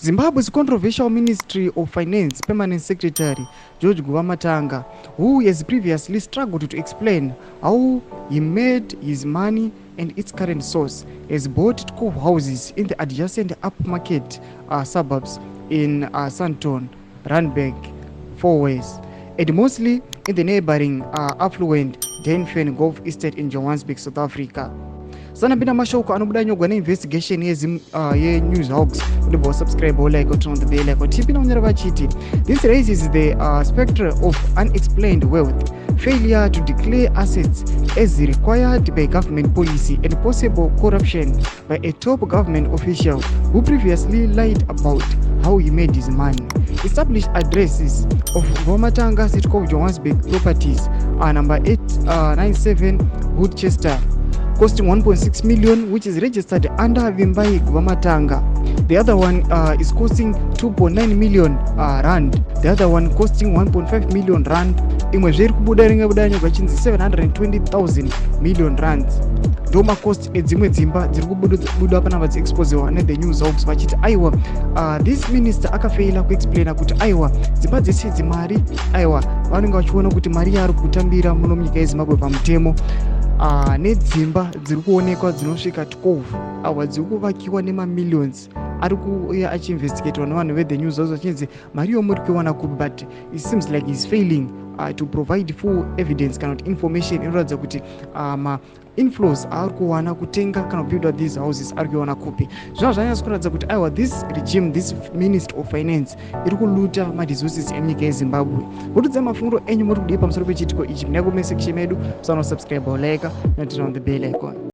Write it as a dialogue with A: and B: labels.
A: Zimbabwe's controversial Ministry of Finance Permanent Secretary George Guvamatanga, who has previously struggled to explain how he made his money and its current source, has bought 12 houses in the adjacent upmarket suburbs in Sandton, Randburg, Four Ways, and mostly in the neighboring affluent Denfen Golf Estate in Johannesburg, South Africa. Sanapinda mashoko anobuda nyogwa neinvestigation yenews hogs kuti subscribe like or turn on the bell like tipina unyara vachiti this raises the spectre of unexplained wealth, failure to declare assets as required by government policy, and possible corruption by a top government official who previously lied about how he made his money. Established addresses of Guvamatanga City of Johannesburg properties are number 897 Woodchester, costing 1.6 million, which is registered under Vimbai Guvamatanga. The other one is costing 2.9 million rand. The other one costing 1.5 million rand. Imwe zviri kubuda ringa budanyo vachinzi 720,000 million rands. Ndoma cost edzimwe dzimba dziri kubuda panapa dziexposewa nethe news hogs vachiti aiwa this minister akafeila kuexplaina kuti aiwa dzimba dzese dzimari aiwa vanenge vachiona kuti mari yaari kutambira muno munyika yeZimbabwe pamutemo nedzimba dziri kuonekwa dzinosvika 12 awa dziri kuvakiwa nemamillions ari kuuya achiinvestigatwa nevanhu vethe news house vachinzi mari yomuri kuiwana kupi, but it seems like he's failing to provide full evidence kana kuti information inoratidza kuti inflows ari kuwana kutenga kana build these houses ari kuiwana kupi. Zvino zvanyatsa kuratidza kuti aiwa this regime, this minister of finance iri kuluta maresources enyika yeZimbabwe. Kutudza mafunguro enyu muri kudii pamusoro pechitiko ichi, mune comment section medu, subscribe like and turn on the bell icon.